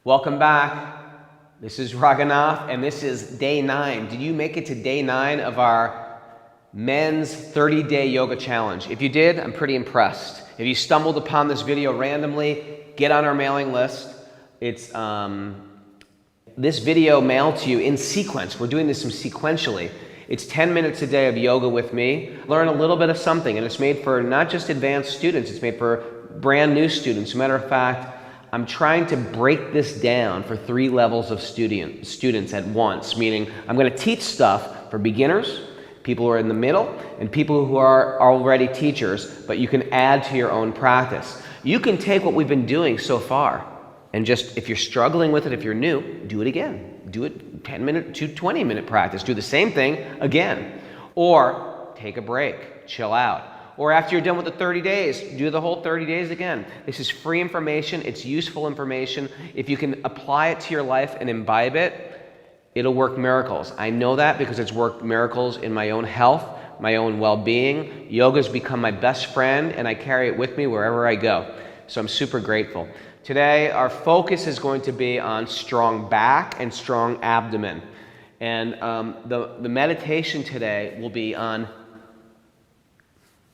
Welcome back. This is Raghunath, and this is day 9. Did you make it to day 9 of our men's 30-day yoga challenge? If you did, I'm pretty impressed. If you stumbled upon this video randomly, get on our mailing list. It's this video mailed to you in sequence. We're doing this sequentially. It's 10 minutes a day of yoga with me. Learn a little bit of something, and it's made for not just advanced students, it's made for brand new students. As a matter of fact, I'm trying to break this down for 3 levels of students at once, meaning I'm going to teach stuff for beginners, people who are in the middle, and people who are already teachers, but you can add to your own practice. You can take what we've been doing so far and just, if you're struggling with it, if you're new, do it again. Do it 10-minute to 20-minute practice. Do the same thing again. Or take a break, chill out. Or after you're done with the 30 days, do the whole 30 days again. This is free information. It's useful information. If you can apply it to your life and imbibe it, it'll work miracles. I know that because it's worked miracles in my own health, my own well-being. Yoga's become my best friend, and I carry it with me wherever I go. So I'm super grateful. Today, our focus is going to be on strong back and strong abdomen. And the meditation today will be on,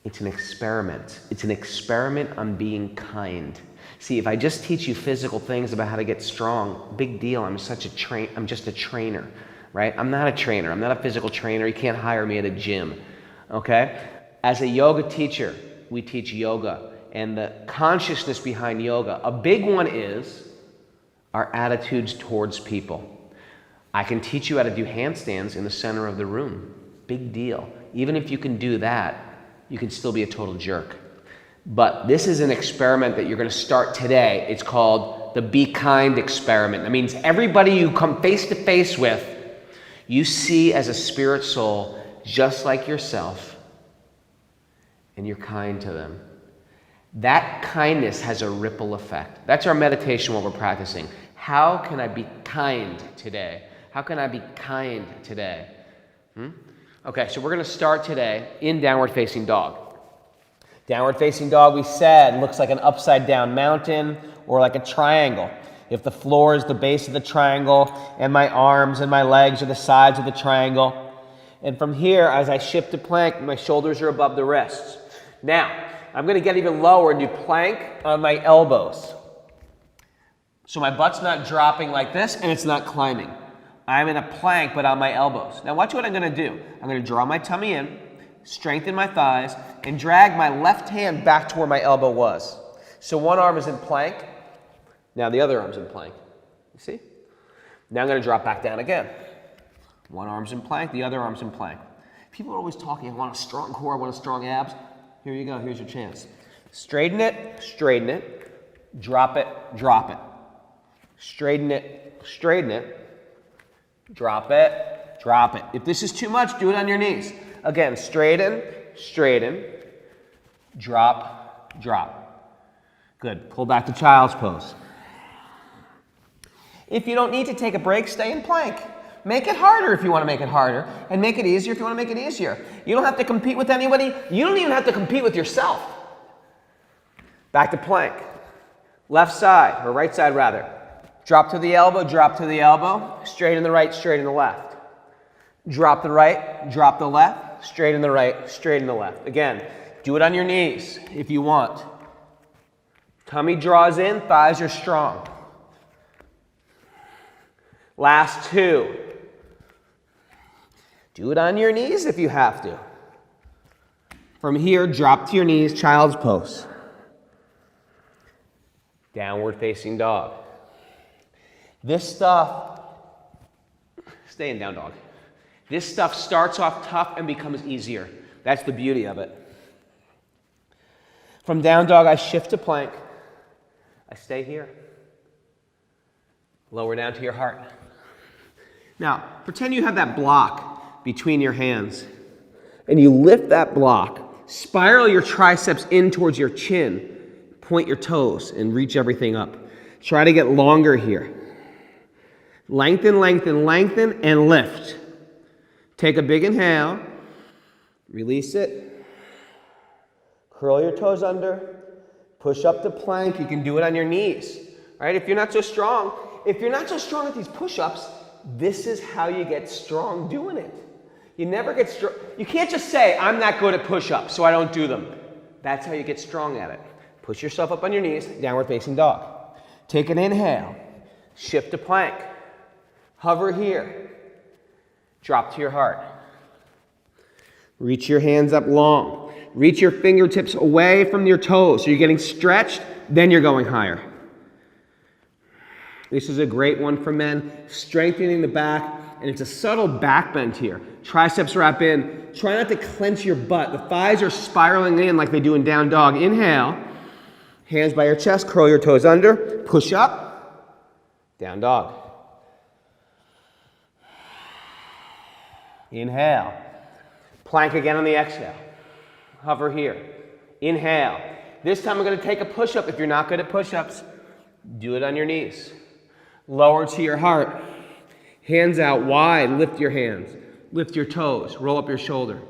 it's an experiment. It's an experiment on being kind. See, if I just teach you physical things about how to get strong, big deal. I'm just a trainer, right? I'm not a trainer. I'm not a physical trainer. You can't hire me at a gym, okay? As a yoga teacher, we teach yoga and the consciousness behind yoga. A big one is our attitudes towards people. I can teach you how to do handstands in the center of the room. Big deal. Even if you can do that, you can still be a total jerk. But this is an experiment that you're going to start today. It's called the Be Kind experiment. That means everybody you come face to face with, you see as a spirit soul just like yourself, and you're kind to them. That kindness has a ripple effect. That's our meditation while we're practicing. How can I be kind today? How can I be kind today? Okay, so we're going to start today in downward facing dog. Downward facing dog, we said, looks like an upside down mountain or like a triangle. If the floor is the base of the triangle and my arms and my legs are the sides of the triangle. And from here, as I shift to plank, my shoulders are above the wrists. Now, I'm going to get even lower and do plank on my elbows. So my butt's not dropping like this and it's not climbing. I'm in a plank, but on my elbows. Now watch what I'm going to do. I'm going to draw my tummy in, strengthen my thighs, and drag my left hand back to where my elbow was. So one arm is in plank. Now the other arm's in plank. You see? Now I'm going to drop back down again. One arm's in plank, the other arm's in plank. People are always talking, I want a strong core, I want a strong abs. Here you go, here's your chance. Straighten it, drop it, drop it. Straighten it, drop it, drop it. If this is too much, do it on your knees. Again, straighten, drop, drop. Good. Pull back to child's pose. If you don't need to take a break, stay in plank. Make it harder if you want to make it harder, and make it easier if you want to make it easier. You don't have to compete with anybody. You don't even have to compete with yourself. Back to plank. Left side, or right side rather. Drop to the elbow, straighten the right, straighten the left. Drop the right, drop the left, straighten the right, straighten the left. Again, do it on your knees if you want. Tummy draws in, thighs are strong. Last 2. Do it on your knees if you have to. From here, drop to your knees, child's pose. Downward facing dog. This stuff, stay in down dog. This stuff starts off tough and becomes easier. That's the beauty of it. From down dog, I shift to plank. I stay here. Lower down to your heart. Now, pretend you have that block between your hands, and you lift that block, spiral your triceps in towards your chin, point your toes, and reach everything up. Try to get longer here. Lengthen, lengthen, lengthen, and lift. Take a big inhale, release it, curl your toes under, Push up to plank. You can do it on your knees. Right? If you're not so strong at these push-ups, this is how you get strong doing it. You never get strong. You can't just say, I'm not good at push-ups, so I don't do them. That's how you get strong at it. Push yourself up on your knees, downward facing dog. Take an inhale. Shift to plank. Hover here. Drop to your heart. Reach your hands up long. Reach your fingertips away from your toes. So you're getting stretched, then you're going higher. This is a great one for men, strengthening the back, and it's a subtle back bend here. Triceps wrap in. Try not to clench your butt. The thighs are spiraling in like they do in down dog. Inhale. Hands by your chest, curl your toes under. Push up. Down dog. Inhale. Plank again on the exhale. Hover here. Inhale. This time I'm going to take a push-up. If you're not good at push-ups, do it on your knees. Lower to your heart. Hands out wide. Lift your hands. Lift your toes. Roll up your shoulder.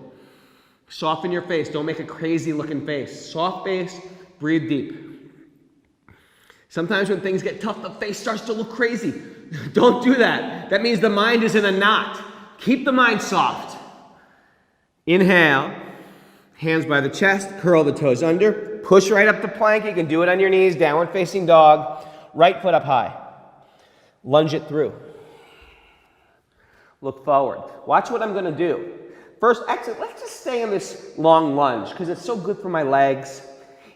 Soften your face. Don't make a crazy looking face. Soft face. Breathe deep. Sometimes when things get tough, the face starts to look crazy. Don't do that. That means the mind is in a knot. Keep the mind soft. Inhale. Hands by the chest. Curl the toes under. Push right up to plank. You can do it on your knees. Downward facing dog. Right foot up high. Lunge it through. Look forward. Watch what I'm going to do. First, actually, let's just stay in this long lunge because it's so good for my legs.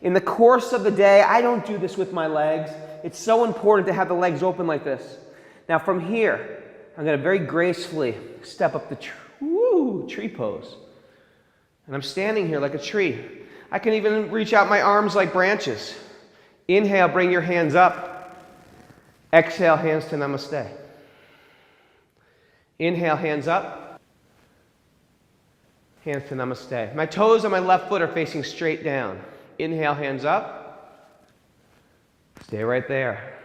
In the course of the day, I don't do this with my legs. It's so important to have the legs open like this. Now from here, I'm going to very gracefully step up the tree pose. And I'm standing here like a tree. I can even reach out my arms like branches. Inhale, bring your hands up. Exhale, hands to namaste. Inhale, hands up. Hands to namaste. My toes on my left foot are facing straight down. Inhale, hands up. Stay right there.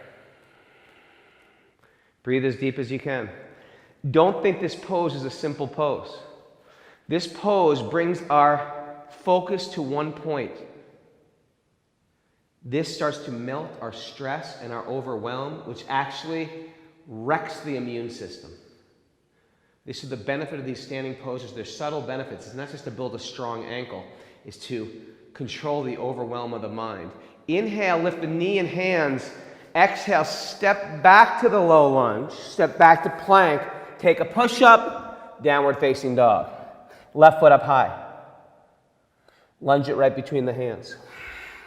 Breathe as deep as you can. Don't think this pose is a simple pose. This pose brings our focus to one point. This starts to melt our stress and our overwhelm, which actually wrecks the immune system. This is the benefit of these standing poses. There's subtle benefits. It's not just to build a strong ankle. It's to control the overwhelm of the mind. Inhale, lift the knee and hands. Exhale, step back to the low lunge. Step back to plank. Take a push-up, downward facing dog. Left foot up high. Lunge it right between the hands.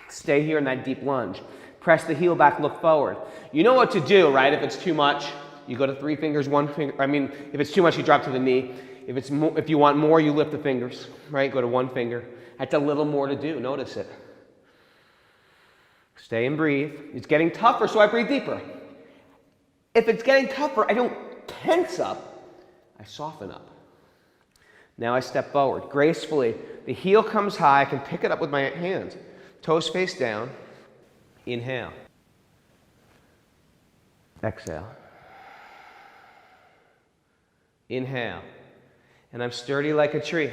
Stay here in that deep lunge. Press the heel back, look forward. You know what to do, right? If it's too much, you go to 3 fingers, 1 finger. If it's too much, you drop to the knee. If you want more, you lift the fingers, right? Go to 1 finger. That's a little more to do. Notice it. Stay and breathe. It's getting tougher, so I breathe deeper. If it's getting tougher, I don't tense up. I soften up. Now I step forward gracefully. The heel comes high. I can pick it up with my hands. Toes face down. Inhale. Exhale. Inhale. And I'm sturdy like a tree.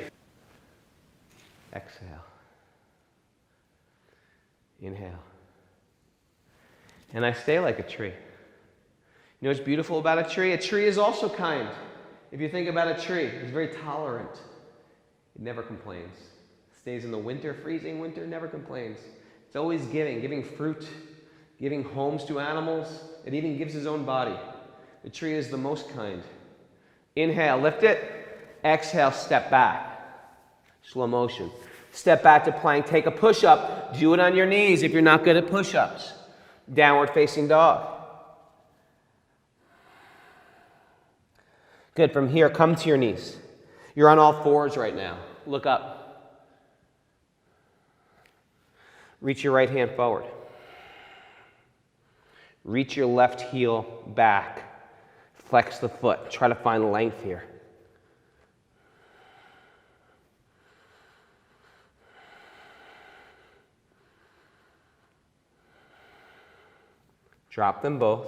Exhale. Inhale. And I stay like a tree. You know what's beautiful about a tree? A tree is also kind. If you think about a tree, it's very tolerant. It never complains. Stays in the winter, freezing winter, never complains. It's always giving fruit, giving homes to animals. It even gives its own body. The tree is the most kind. Inhale, lift it. Exhale, step back. Slow motion. Step back to plank, take a push-up. Do it on your knees if you're not good at push-ups. Downward facing dog. Good, from here, come to your knees. You're on all fours right now. Look up. Reach your right hand forward. Reach your left heel back. Flex the foot. Try to find length here. Drop them both.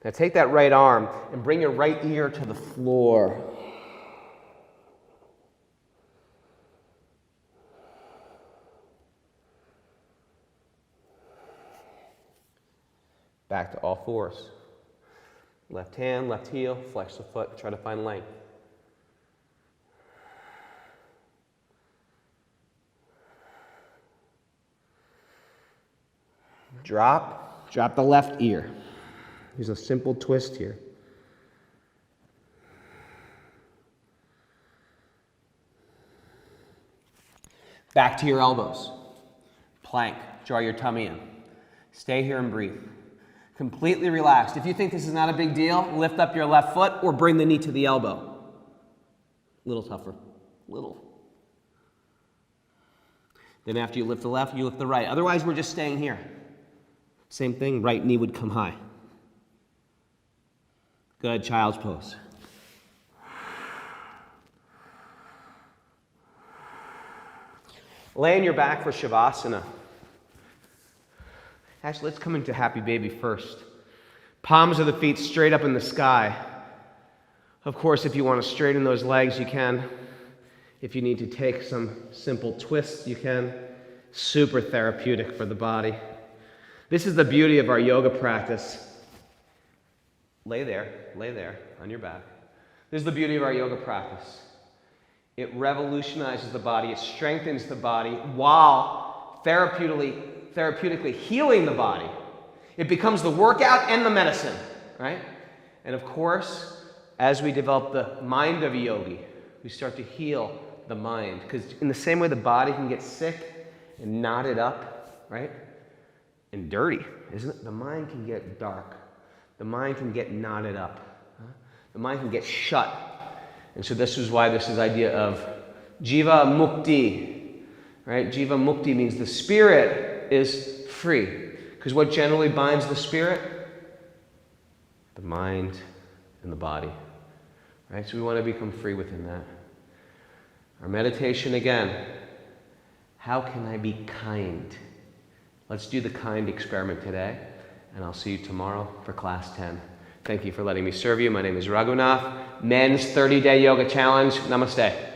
Now take that right arm and bring your right ear to the floor. Back to all fours. Left hand, left heel, flex the foot, try to find length. Drop the left ear. There's a simple twist here. Back to your elbows. Plank, draw your tummy in. Stay here and breathe. Completely relaxed. If you think this is not a big deal, lift up your left foot or bring the knee to the elbow. A little tougher, little. Then after you lift the left, you lift the right. Otherwise, we're just staying here. Same thing, right knee would come high. Good, child's pose. Lay on your back for Shavasana. Actually, let's come into Happy Baby first. Palms of the feet straight up in the sky. Of course, if you want to straighten those legs, you can. If you need to take some simple twists, you can. Super therapeutic for the body. This is the beauty of our yoga practice. Lay there on your back. This is the beauty of our yoga practice. It revolutionizes the body, it strengthens the body while therapeutically healing the body. It becomes the workout and the medicine, right? And of course, as we develop the mind of a yogi, we start to heal the mind. Because in the same way the body can get sick and knotted up, right? And dirty, isn't it? The mind can get dark. The mind can get knotted up. The mind can get shut. And so this is why this is the idea of Jiva Mukti, right? Jiva Mukti means the spirit is free. Because what generally binds the spirit? The mind and the body, right? So we want to become free within that. Our meditation again, how can I be kind? Let's do the kind experiment today, and I'll see you tomorrow for class 10. Thank you for letting me serve you. My name is Raghunath. Men's 30-Day Yoga Challenge. Namaste.